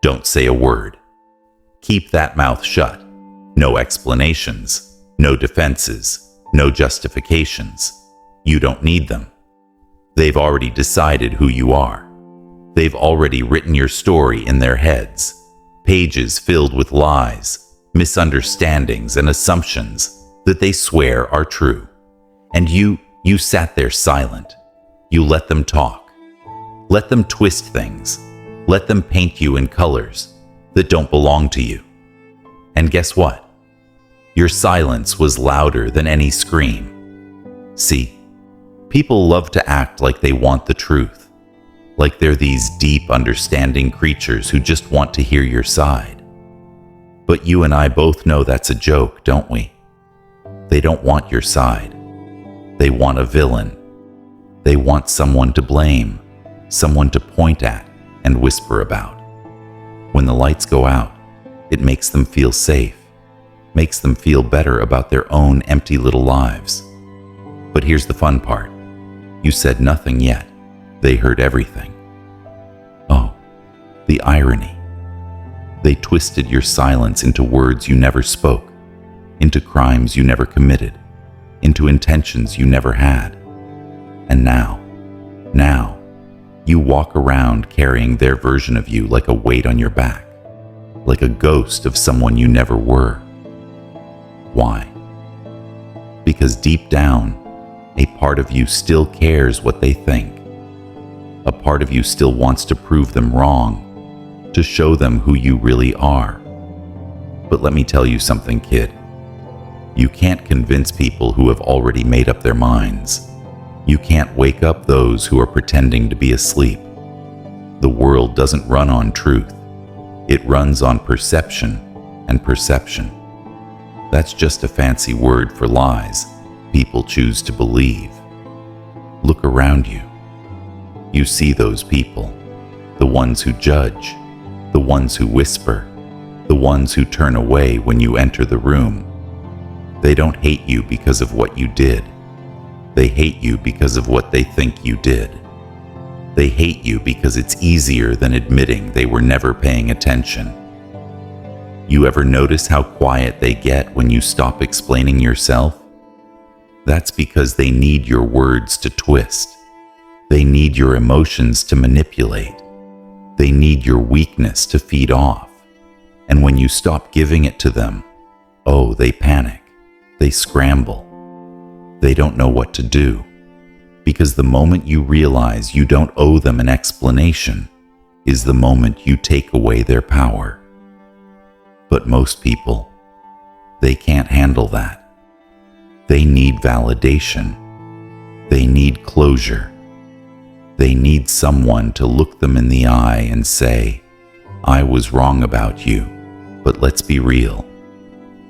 Don't say a word. Keep that mouth shut. No explanations, no defenses, no justifications. You don't need them. They've already decided who you are. They've already written your story in their heads, pages filled with lies, misunderstandings, and assumptions that they swear are true. And you sat there silent. You let them talk. Let them twist things. Let them paint you in colors that don't belong to you. And guess what? Your silence was louder than any scream. See, people love to act like they want the truth, like they're these deep, understanding creatures who just want to hear your side. But you and I both know that's a joke, don't we? They don't want your side. They want a villain. They want someone to blame, someone to point at and whisper about. When the lights go out, it makes them feel safe, makes them feel better about their own empty little lives. But here's the fun part. You said nothing yet. They heard everything. Oh, the irony. They twisted your silence into words you never spoke, into crimes you never committed, into intentions you never had. And now, you walk around carrying their version of you like a weight on your back, like a ghost of someone you never were. Why? Because deep down, a part of you still cares what they think. A part of you still wants to prove them wrong, to show them who you really are. But let me tell you something, kid. You can't convince people who have already made up their minds. You can't wake up those who are pretending to be asleep. The world doesn't run on truth. It runs on perception, and perception. That's just a fancy word for lies people choose to believe. Look around you. You see those people, the ones who judge, the ones who whisper, the ones who turn away when you enter the room. They don't hate you because of what you did. They hate you because of what they think you did. They hate you because it's easier than admitting they were never paying attention. You ever notice how quiet they get when you stop explaining yourself? That's because they need your words to twist. They need your emotions to manipulate. They need your weakness to feed off. And when you stop giving it to them, oh, they panic. They scramble. They don't know what to do. Because the moment you realize you don't owe them an explanation is the moment you take away their power. But most people, they can't handle that. They need validation. They need closure. They need someone to look them in the eye and say, I was wrong about you, but let's be real.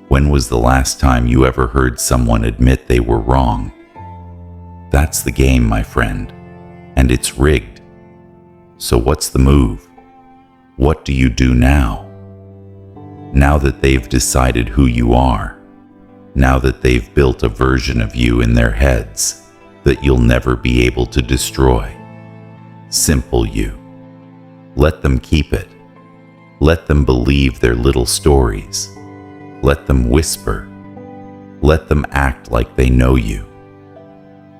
When was the last time you ever heard someone admit they were wrong? That's the game, my friend, and it's rigged. So what's the move? What do you do now? Now that they've decided who you are, now that they've built a version of you in their heads that you'll never be able to destroy. Simple you. Let them keep it. Let them believe their little stories. Let them whisper. Let them act like they know you.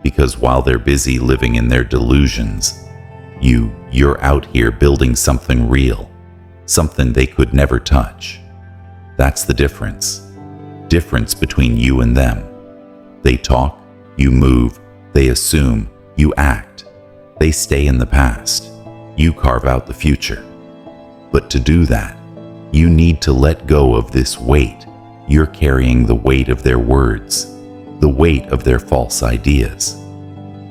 Because while they're busy living in their delusions, you're out here building something real, something they could never touch. That's the difference. Difference between you and them. They talk, you move, they assume, you act. They stay in the past. You carve out the future. But to do that, you need to let go of this weight. You're carrying the weight of their words, the weight of their false ideas.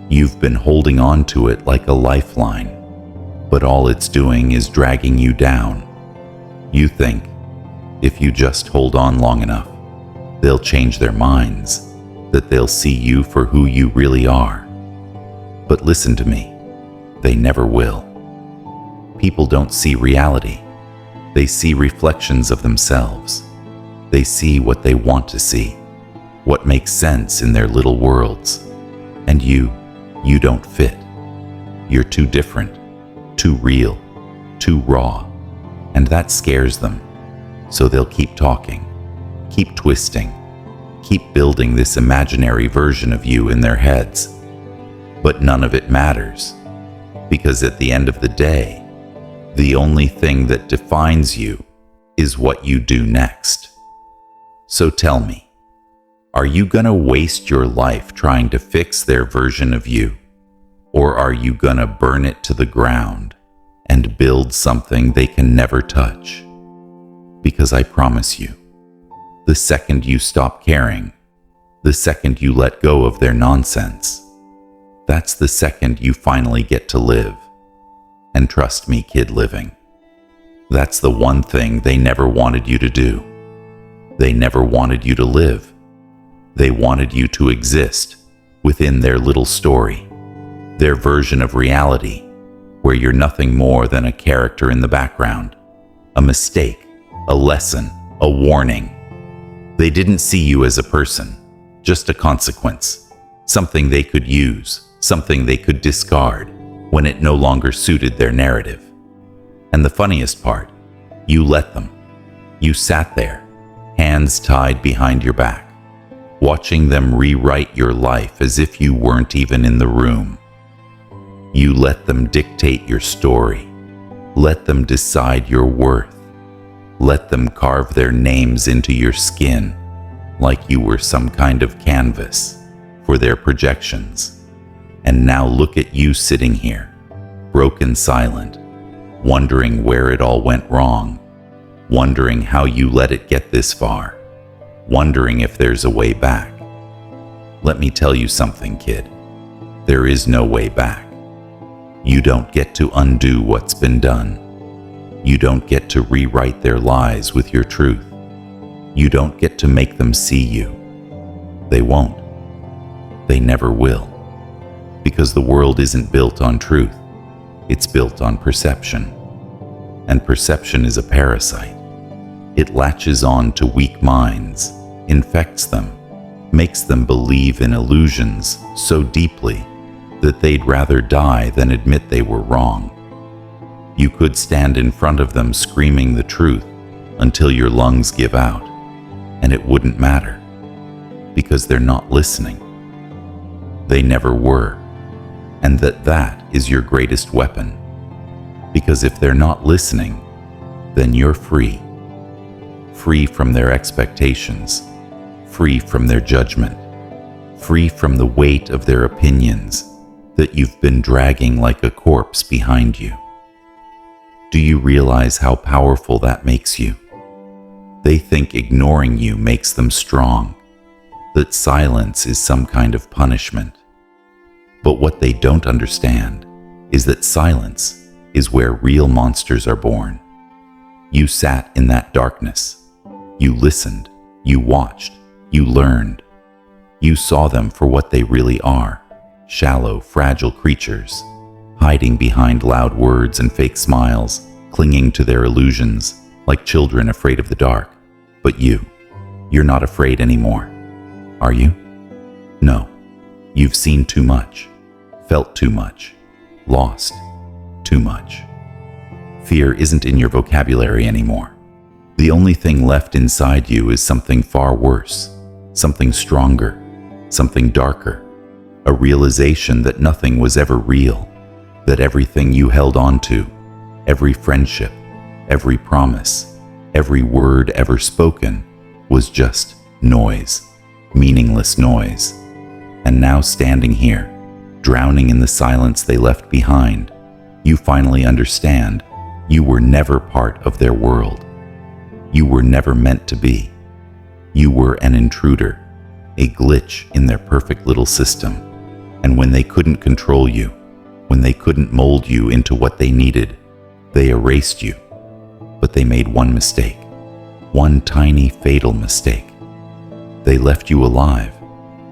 You've been holding on to it like a lifeline, but all it's doing is dragging you down. You think, if you just hold on long enough, they'll change their minds, that they'll see you for who you really are. But listen to me, they never will. People don't see reality. They see reflections of themselves. They see what they want to see, what makes sense in their little worlds. And you don't fit. You're too different, too real, too raw. And that scares them. So they'll keep talking, keep twisting, keep building this imaginary version of you in their heads. But none of it matters, because at the end of the day, the only thing that defines you is what you do next. So tell me, are you gonna waste your life trying to fix their version of you? Or are you gonna burn it to the ground and build something they can never touch? Because I promise you, the second you stop caring, the second you let go of their nonsense, that's the second you finally get to live. And trust me, kid, living. That's the one thing they never wanted you to do. They never wanted you to live. They wanted you to exist within their little story, their version of reality, where you're nothing more than a character in the background, a mistake, a lesson, a warning. They didn't see you as a person, just a consequence, something they could use, something they could discard when it no longer suited their narrative. And the funniest part, you let them. You sat there, hands tied behind your back, watching them rewrite your life as if you weren't even in the room. You let them dictate your story, let them decide your worth, let them carve their names into your skin like you were some kind of canvas for their projections. And now look at you sitting here, broken silent, wondering where it all went wrong, wondering how you let it get this far, wondering if there's a way back. Let me tell you something, kid. There is no way back. You don't get to undo what's been done. You don't get to rewrite their lies with your truth. You don't get to make them see you. They won't. They never will. Because the world isn't built on truth. It's built on perception. And perception is a parasite. It latches on to weak minds, infects them, makes them believe in illusions so deeply that they'd rather die than admit they were wrong. You could stand in front of them screaming the truth until your lungs give out, and it wouldn't matter, because they're not listening. They never were, and that is your greatest weapon, because if they're not listening, then you're free. Free from their expectations, free from their judgment, free from the weight of their opinions that you've been dragging like a corpse behind you. Do you realize how powerful that makes you? They think ignoring you makes them strong, that silence is some kind of punishment. But what they don't understand is that silence is where real monsters are born. You sat in that darkness. You listened, you watched, you learned. You saw them for what they really are, shallow, fragile creatures, hiding behind loud words and fake smiles, clinging to their illusions like children afraid of the dark. But you're not afraid anymore, are you? No, you've seen too much, felt too much, lost too much. Fear isn't in your vocabulary anymore. The only thing left inside you is something far worse, something stronger, something darker, a realization that nothing was ever real, that everything you held on to, every friendship, every promise, every word ever spoken, was just noise, meaningless noise. And now standing here, drowning in the silence they left behind, you finally understand you were never part of their world. You were never meant to be. You were an intruder, a glitch in their perfect little system. And when they couldn't control you, when they couldn't mold you into what they needed, they erased you. But they made one mistake, one tiny fatal mistake. They left you alive,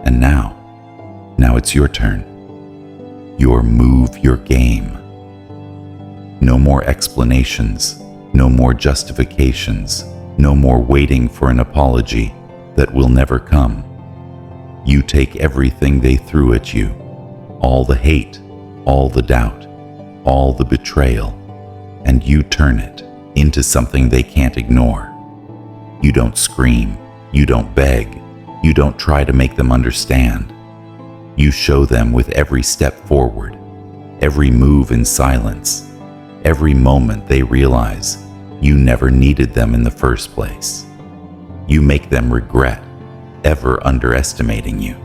and now it's your turn. Your move, your game. No more explanations, no more justifications, no more waiting for an apology that will never come. You take everything they threw at you, all the hate, all the doubt, all the betrayal, and you turn it into something they can't ignore. You don't scream, you don't beg, you don't try to make them understand. You show them with every step forward, every move in silence, every moment they realize you never needed them in the first place. You make them regret ever underestimating you.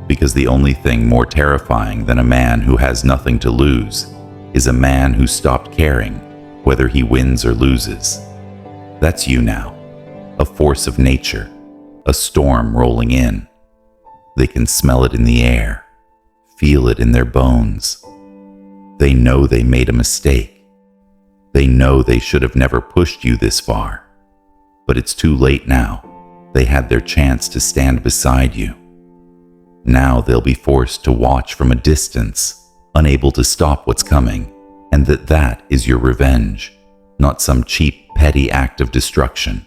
Because the only thing more terrifying than a man who has nothing to lose is a man who stopped caring whether he wins or loses. That's you now, a force of nature, a storm rolling in. They can smell it in the air, feel it in their bones. They know they made a mistake. They know they should have never pushed you this far. But it's too late now. They had their chance to stand beside you. Now they'll be forced to watch from a distance, unable to stop what's coming, and that is your revenge, not some cheap, petty act of destruction.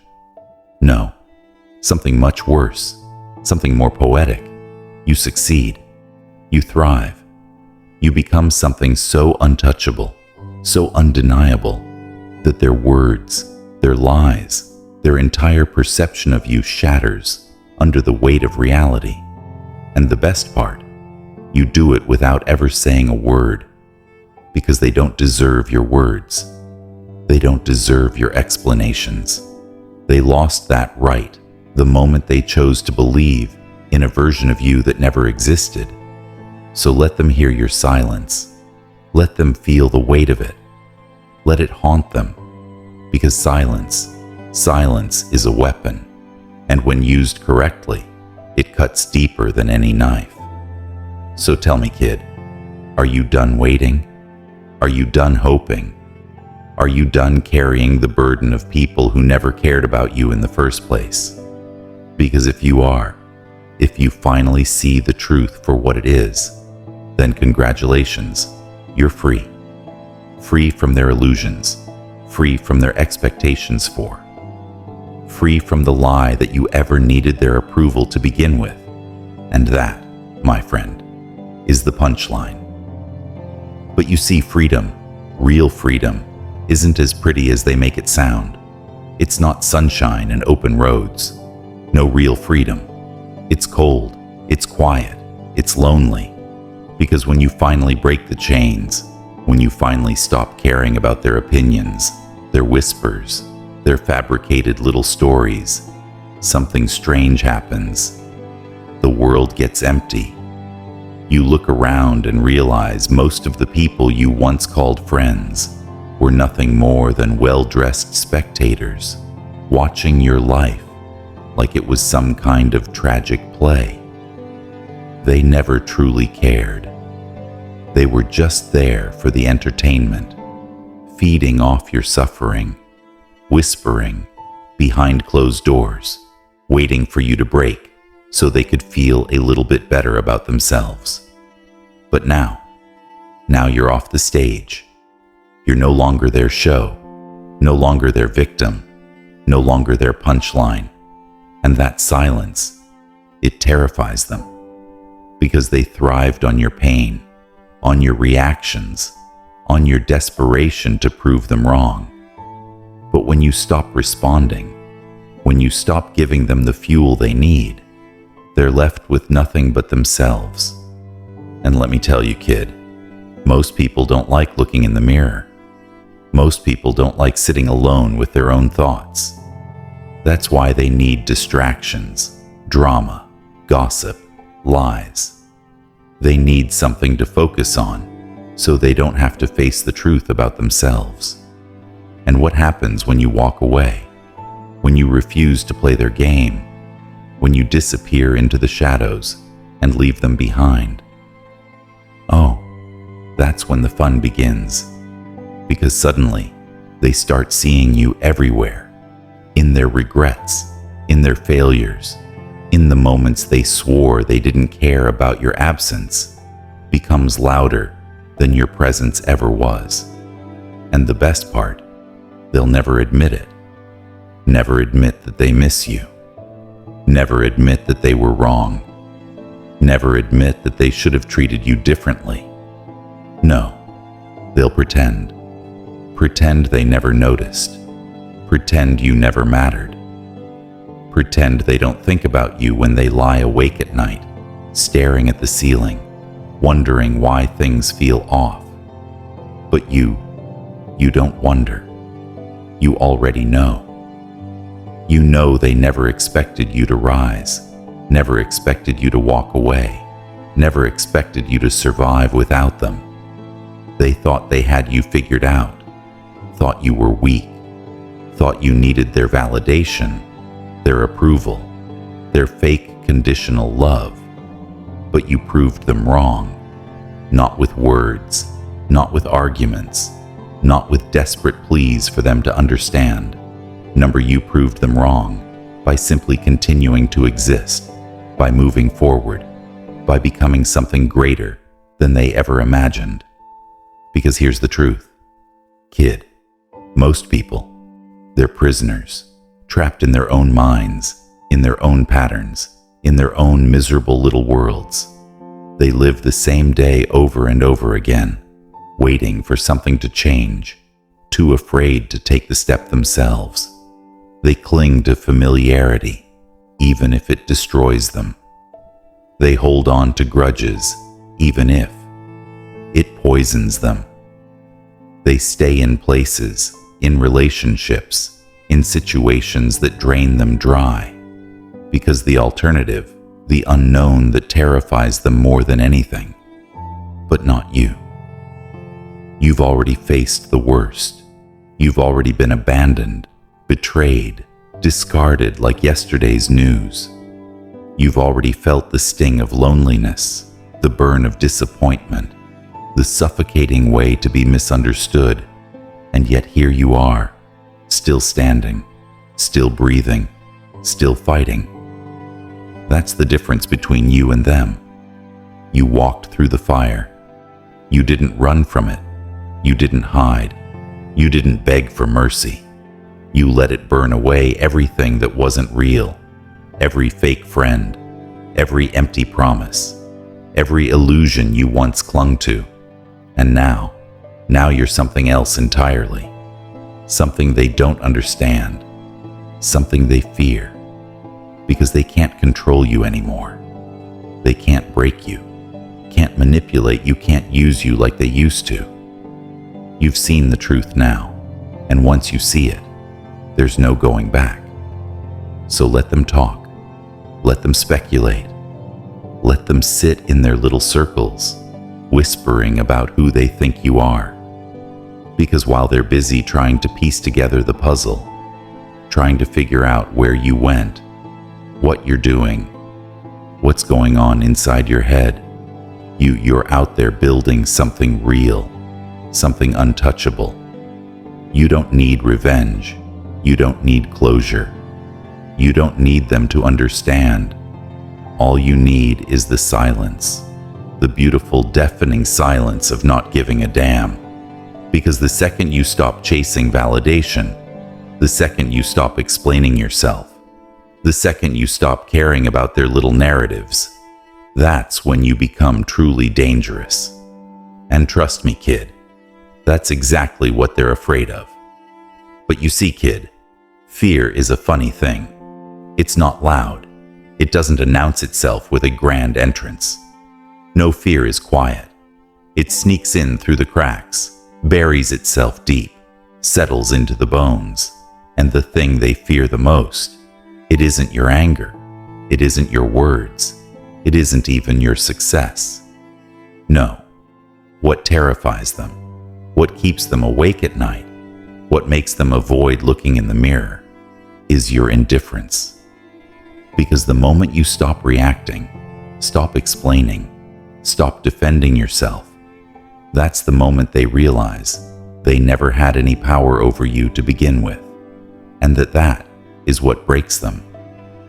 No, something much worse, something more poetic. You succeed. You thrive. You become something so untouchable, so undeniable, that their words, their lies, their entire perception of you shatters under the weight of reality. And the best part, you do it without ever saying a word, because they don't deserve your words. They don't deserve your explanations. They lost that right the moment they chose to believe in a version of you that never existed. So let them hear your silence. Let them feel the weight of it. Let it haunt them, because silence is a weapon, and when used correctly, it cuts deeper than any knife. So tell me, kid, are you done waiting? Are you done hoping? Are you done carrying the burden of people who never cared about you in the first place? Because if you are, if you finally see the truth for what it is, then congratulations, you're free. Free from their illusions, free from their expectations for, free from the lie that you ever needed their approval to begin with. And that, my friend, is the punchline. But you see, freedom, real freedom, isn't as pretty as they make it sound. It's not sunshine and open roads. No real freedom. It's cold, it's quiet, it's lonely. Because when you finally break the chains, when you finally stop caring about their opinions, their whispers, their fabricated little stories, something strange happens. The world gets empty. You look around and realize most of the people you once called friends were nothing more than well-dressed spectators, watching your life like it was some kind of tragic play. They never truly cared. They were just there for the entertainment, feeding off your suffering, whispering behind closed doors, waiting for you to break so they could feel a little bit better about themselves. But now you're off the stage. You're no longer their show, no longer their victim, no longer their punchline. And that silence, it terrifies them, because they thrived on your pain, on your reactions, on your desperation to prove them wrong. But when you stop responding, when you stop giving them the fuel they need, they're left with nothing but themselves. And let me tell you, kid, most people don't like looking in the mirror. Most people don't like sitting alone with their own thoughts. That's why they need distractions, drama, gossip, lies. They need something to focus on so they don't have to face the truth about themselves. And what happens when you walk away? When you refuse to play their game? When you disappear into the shadows and leave them behind? Oh, that's when the fun begins. Because suddenly, they start seeing you everywhere. In their regrets, in their failures, in the moments they swore they didn't care about your absence, becomes louder than your presence ever was. And the best part, they'll never admit it. Never admit that they miss you. Never admit that they were wrong. Never admit that they should have treated you differently. No, they'll pretend Pretend they never noticed. Pretend you never mattered. Pretend they don't think about you when they lie awake at night, staring at the ceiling, wondering why things feel off. But you don't wonder. You already know. You know they never expected you to rise, never expected you to walk away, never expected you to survive without them. They thought they had you figured out, thought you were weak, thought you needed their validation, their approval, their fake conditional love. But you proved them wrong, not with words, not with arguments, not with desperate pleas for them to understand. You proved them wrong by simply continuing to exist, by moving forward, by becoming something greater than they ever imagined. Because here's the truth, kid, most people, they're prisoners, trapped in their own minds, in their own patterns, in their own miserable little worlds. They live the same day over and over again, waiting for something to change, too afraid to take the step themselves. They cling to familiarity, even if it destroys them. They hold on to grudges, even if it poisons them. They stay in places, in relationships, in situations that drain them dry, because the alternative, the unknown that terrifies them more than anything. But not you. You've already faced the worst. You've already been abandoned, betrayed, discarded like yesterday's news. You've already felt the sting of loneliness, the burn of disappointment, the suffocating way to be misunderstood, and yet here you are, still standing, still breathing, still fighting. That's the difference between you and them. You walked through the fire. You didn't run from it. You didn't hide. You didn't beg for mercy. You let it burn away everything that wasn't real, every fake friend, every empty promise, every illusion you once clung to. And now you're something else entirely, something they don't understand, something they fear, because they can't control you anymore. They can't break you, can't manipulate you, can't use you like they used to. You've seen the truth now, and once you see it, there's no going back. So let them talk, let them speculate, let them sit in their little circles, whispering about who they think you are. Because while they're busy trying to piece together the puzzle, trying to figure out where you went, what you're doing, what's going on inside your head, you're out there building something real, something untouchable. You don't need revenge. You don't need closure. You don't need them to understand. All you need is the silence, the beautiful, deafening silence of not giving a damn. Because the second you stop chasing validation, the second you stop explaining yourself, the second you stop caring about their little narratives, that's when you become truly dangerous. And trust me, kid, that's exactly what they're afraid of. But you see, kid, fear is a funny thing. It's not loud. It doesn't announce itself with a grand entrance. No fear is quiet. It sneaks in through the cracks, buries itself deep, settles into the bones. And the thing they fear the most, it isn't your anger. It isn't your words. It isn't even your success. No. What terrifies them, what keeps them awake at night, what makes them avoid looking in the mirror, is your indifference. Because the moment you stop reacting, stop explaining, stop defending yourself, that's the moment they realize they never had any power over you to begin with, and that is what breaks them.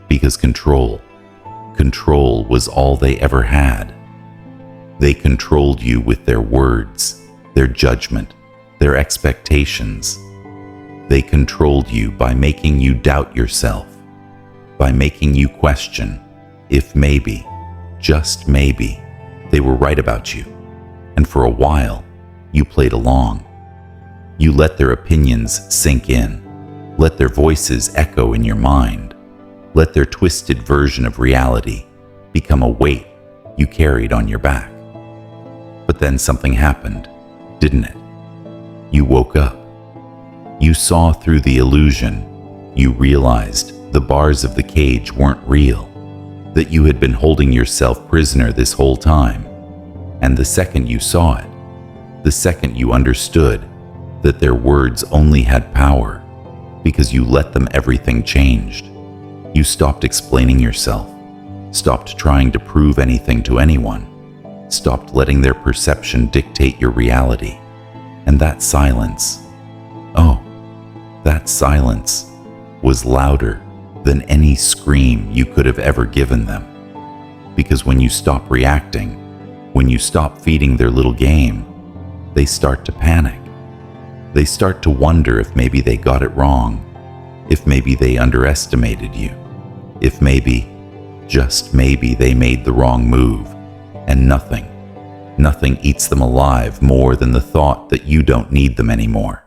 Because control was all they ever had. They controlled you with their words, their judgment, their expectations. They controlled you by making you doubt yourself, by making you question if maybe, just maybe, they were right about you. And for a while, you played along. You let their opinions sink in. Let their voices echo in your mind. Let their twisted version of reality become a weight you carried on your back. But then something happened, didn't it? You woke up. You saw through the illusion. You realized the bars of the cage weren't real, that you had been holding yourself prisoner this whole time. And the second you saw it, the second you understood that their words only had power because you let them, everything changed. You stopped explaining yourself, stopped trying to prove anything to anyone, stopped letting their perception dictate your reality. And that silence, oh, that silence was louder than any scream you could have ever given them. Because when you stop reacting, when you stop feeding their little game, they start to panic. They start to wonder if maybe they got it wrong, if maybe they underestimated you, if maybe, just maybe, they made the wrong move. And nothing eats them alive more than the thought that you don't need them anymore.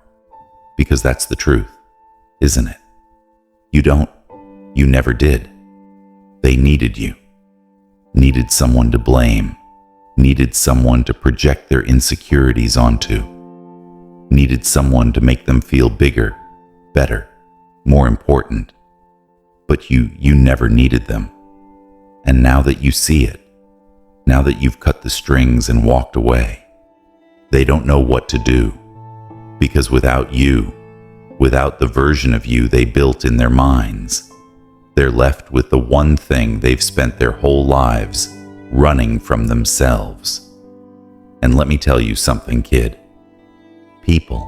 Because that's the truth, isn't it? You don't. You never did. They needed you. Needed someone to blame. Needed someone to project their insecurities onto. Needed someone to make them feel bigger, better, more important. But you never needed them. And now that you see it, now that you've cut the strings and walked away, they don't know what to do. Because without you, without the version of you they built in their minds, they're left with the one thing they've spent their whole lives running from themselves. And let me tell you something, kid. People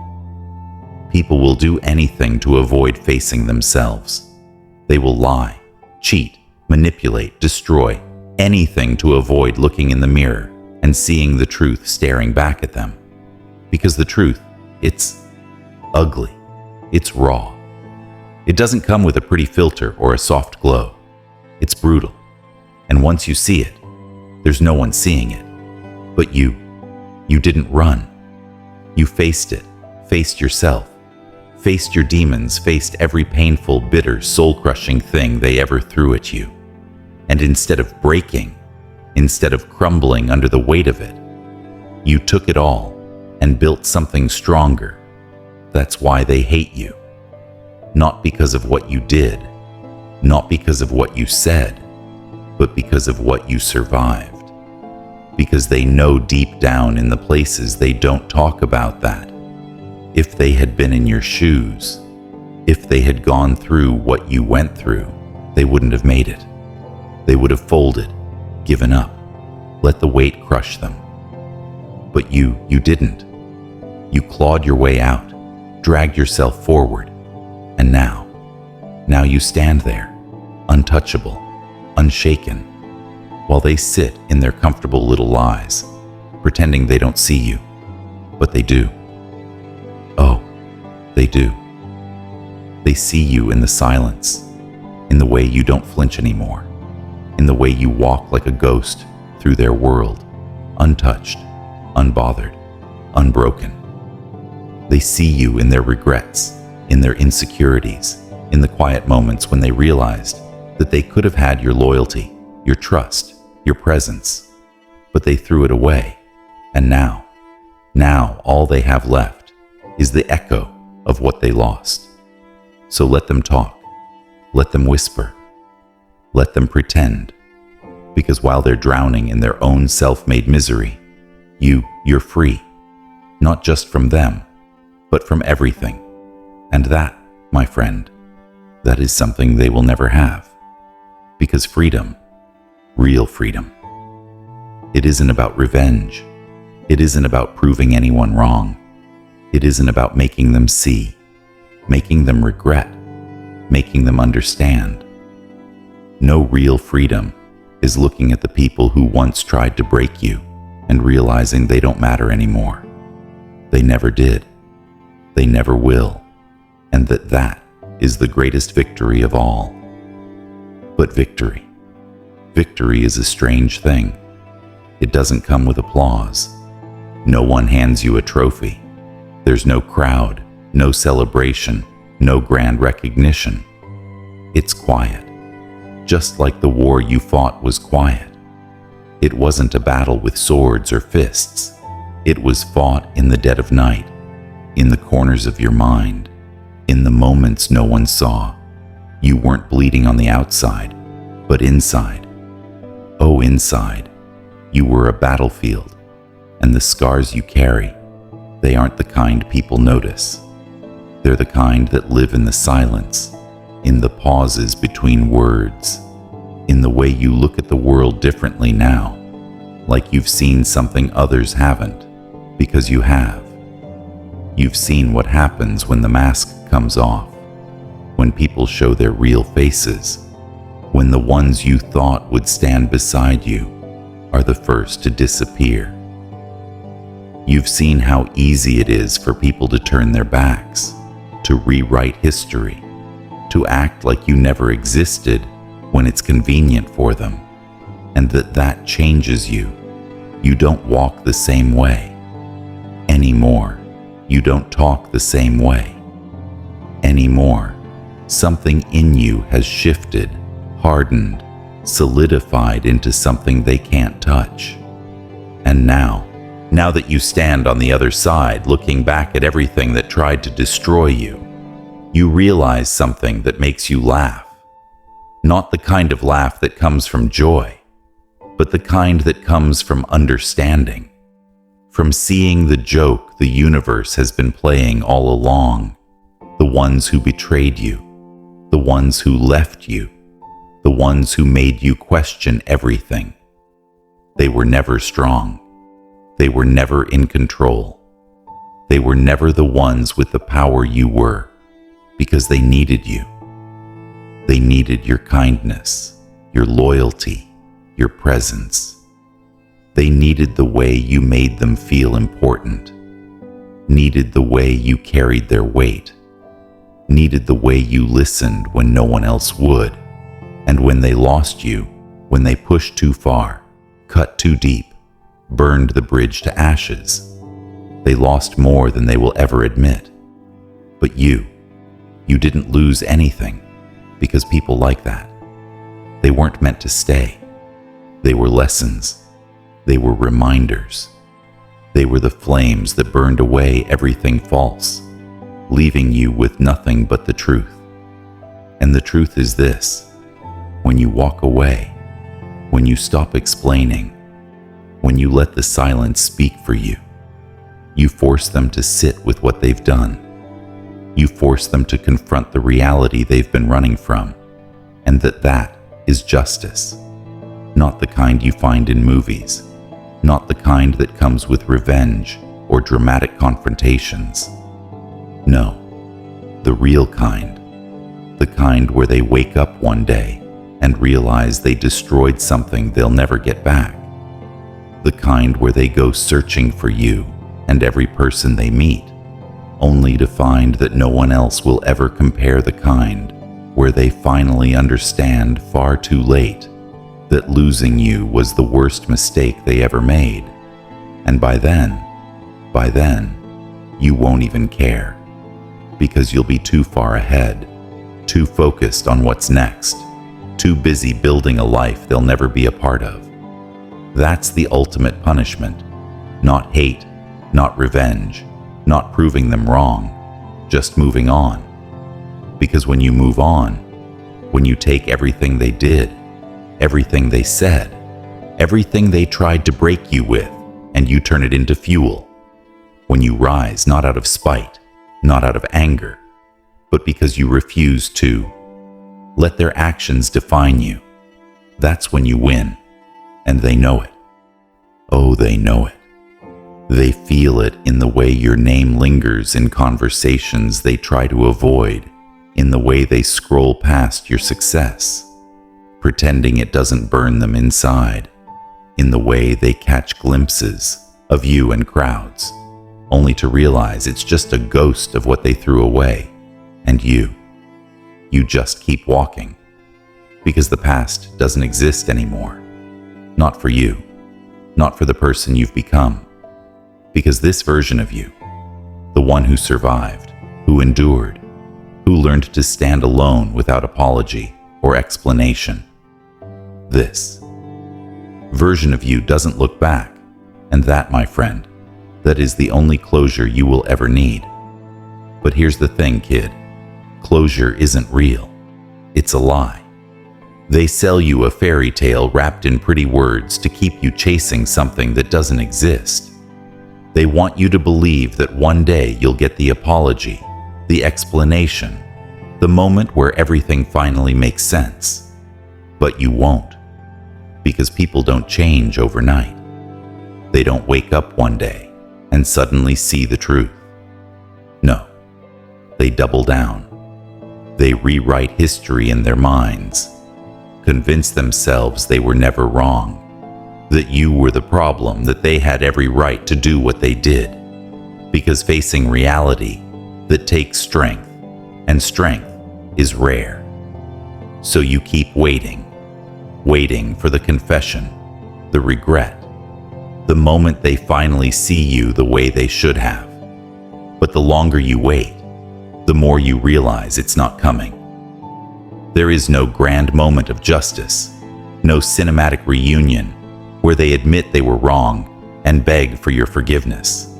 will do anything to avoid facing themselves. They will lie, cheat, manipulate, destroy, anything to avoid looking in the mirror and seeing the truth staring back at them. Because the truth, it's ugly. It's raw. It doesn't come with a pretty filter or a soft glow. It's brutal. And once you see it, there's no one seeing it. But you didn't run. You faced it, faced yourself, faced your demons, faced every painful, bitter, soul-crushing thing they ever threw at you. And instead of breaking, instead of crumbling under the weight of it, you took it all and built something stronger. That's why they hate you. Not because of what you did, not because of what you said, but because of what you survived. Because they know deep down in the places they don't talk about that if they had been in your shoes, if they had gone through what you went through, they wouldn't have made it. They would have folded, given up, let the weight crush them. But you didn't. You clawed your way out, dragged yourself forward, and now you stand there, untouchable, unshaken, while they sit in their comfortable little lies, pretending they don't see you. But they do. Oh, they do. They see you in the silence, in the way you don't flinch anymore, in the way you walk like a ghost through their world, untouched, unbothered, unbroken. They see you in their regrets, in their insecurities, in the quiet moments when they realized that they could have had your loyalty, your trust, your presence, but they threw it away. And now all they have left is the echo of what they lost. So let them talk, let them whisper, let them pretend, because while they're drowning in their own self-made misery, you're free, not just from them, but from everything. And that, my friend, that is something they will never have. Because freedom, real freedom, it isn't about revenge. It isn't about proving anyone wrong. It isn't about making them see, making them regret, making them understand. No real freedom is looking at the people who once tried to break you and realizing they don't matter anymore. They never did. They never will. And that is the greatest victory of all. But victory is a strange thing. It doesn't come with applause. No one hands you a trophy. There's no crowd, no celebration, no grand recognition. It's quiet, just like the war you fought was quiet. It wasn't a battle with swords or fists. It was fought in the dead of night, in the corners of your mind, in the moments no one saw. You weren't bleeding on the outside, but inside. Oh, inside. You were a battlefield, and the scars you carry, they aren't the kind people notice. They're the kind that live in the silence, in the pauses between words, in the way you look at the world differently now, like you've seen something others haven't, because you have. You've seen what happens when the mask comes off, when people show their real faces, when the ones you thought would stand beside you are the first to disappear. You've seen how easy it is for people to turn their backs, to rewrite history, to act like you never existed when it's convenient for them, and that changes you. You don't walk the same way anymore. You don't talk the same way anymore. Something in you has shifted, hardened, solidified into something they can't touch. And now that you stand on the other side, looking back at everything that tried to destroy you, you realize something that makes you laugh. Not the kind of laugh that comes from joy, but the kind that comes from understanding, from seeing the joke the universe has been playing all along, the ones who betrayed you, the ones who left you, the ones who made you question everything. They were never strong. They were never in control. They were never the ones with the power you were, because they needed you. They needed your kindness, your loyalty, your presence. They needed the way you made them feel important, needed the way you carried their weight, needed the way you listened when no one else would, and when they lost you, when they pushed too far, cut too deep, burned the bridge to ashes. They lost more than they will ever admit. But you didn't lose anything, because people like that, they weren't meant to stay. They were lessons. They were reminders. They were the flames that burned away everything false, leaving you with nothing but the truth. And the truth is this: when you walk away, when you stop explaining, when you let the silence speak for you, you force them to sit with what they've done. You force them to confront the reality they've been running from, and that is justice. Not the kind you find in movies, not the kind that comes with revenge or dramatic confrontations. No, the real kind, the kind where they wake up one day and realize they destroyed something they'll never get back. The kind where they go searching for you and every person they meet, only to find that no one else will ever compare. The kind where they finally understand far too late that losing you was the worst mistake they ever made. And by then, you won't even care, because you'll be too far ahead, too focused on what's next, too busy building a life they'll never be a part of. That's the ultimate punishment. Not hate, not revenge, not proving them wrong, just moving on. Because when you move on, when you take everything they did, everything they said, everything they tried to break you with, and you turn it into fuel, when you rise not out of spite, not out of anger, but because you refuse to let their actions define you, that's when you win. And they know it. Oh, they know it. They feel it in the way your name lingers in conversations they try to avoid, in the way they scroll past your success, pretending it doesn't burn them inside, in the way they catch glimpses of you in crowds, only to realize it's just a ghost of what they threw away. And you just keep walking, because the past doesn't exist anymore. Not for you, not for the person you've become, because this version of you, the the one who survived, who endured, who learned to stand alone without apology or explanation. This version of you doesn't look back, and that, my friend, that is the only closure you will ever need. But here's the thing, kid. Closure isn't real. It's a lie. They sell you a fairy tale wrapped in pretty words to keep you chasing something that doesn't exist. They want you to believe that one day you'll get the apology, the explanation, the moment where everything finally makes sense. But you won't, because people don't change overnight. They don't wake up one day and suddenly see the truth. No, they double down. They rewrite history in their minds, convince themselves they were never wrong, that you were the problem, that they had every right to do what they did, because facing reality that takes strength, and strength is rare. So you keep waiting for the confession, the regret, the moment they finally see you the way they should have. But the longer you wait, the more you realize it's not coming. There is no grand moment of justice, no cinematic reunion where they admit they were wrong and beg for your forgiveness.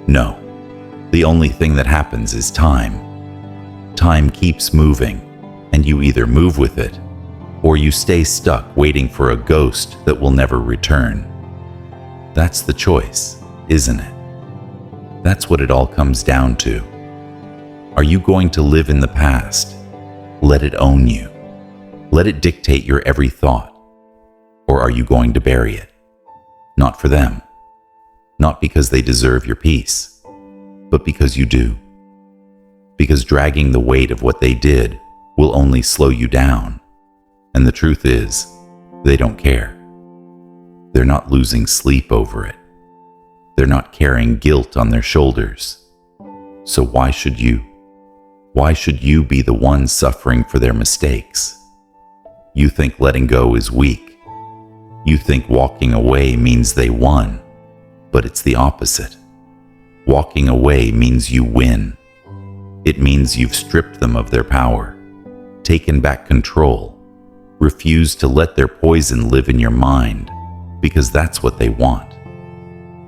No, the only thing that happens is time. Time keeps moving, and you either move with it, or you stay stuck waiting for a ghost that will never return. That's the choice, isn't it? That's what it all comes down to. Are you going to live in the past? Let it own you. Let it dictate your every thought. Or are you going to bury it? Not for them. Not because they deserve your peace, but because you do. Because dragging the weight of what they did will only slow you down. And the truth is, they don't care. They're not losing sleep over it. They're not carrying guilt on their shoulders. So why should you? Why should you be the one suffering for their mistakes? You think letting go is weak. You think walking away means they won, but it's the opposite. Walking away means you win. It means you've stripped them of their power, taken back control, refused to let their poison live in your mind, because that's what they want.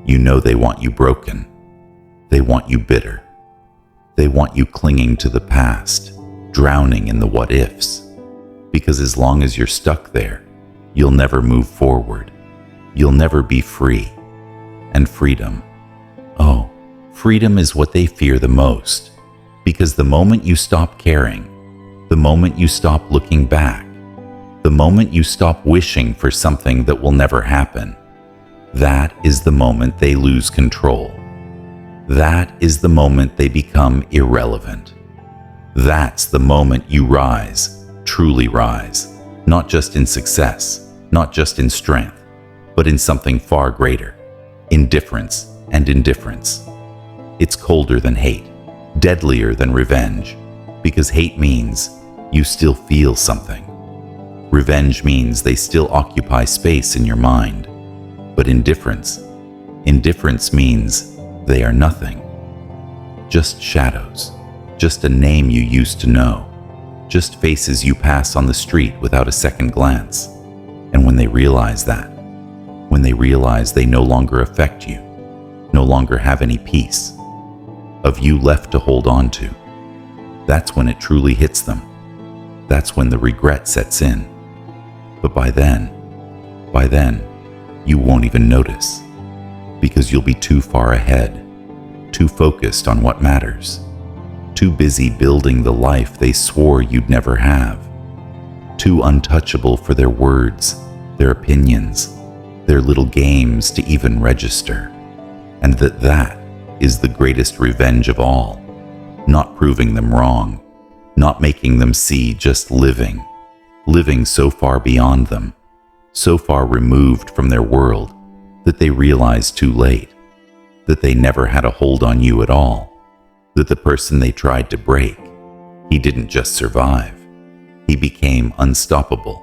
You know they want you broken. They want you bitter. They want you clinging to the past, drowning in the what-ifs. Because as long as you're stuck there, you'll never move forward. You'll never be free. And freedom. Oh, freedom is what they fear the most. Because the moment you stop caring, the moment you stop looking back, the moment you stop wishing for something that will never happen, that is the moment they lose control. That is the moment they become irrelevant. That's the moment you rise, truly rise, not just in success, not just in strength, but in something far greater, indifference and indifference. It's colder than hate, deadlier than revenge, because hate means you still feel something. Revenge means they still occupy space in your mind. But indifference means they are nothing. Just shadows, just a name you used to know, just faces you pass on the street without a second glance. And when they realize that, when they realize they no longer affect you, no longer have any piece of you left to hold on to, that's when it truly hits them. That's when the regret sets in. But by then, you won't even notice, because you'll be too far ahead, too focused on what matters, too busy building the life they swore you'd never have, too untouchable for their words, their opinions, their little games to even register. And that is the greatest revenge of all, not proving them wrong, not making them see, just living so far beyond them, so far removed from their world that they realize too late that they never had a hold on you at all, that the person they tried to break, he didn't just survive, he became unstoppable.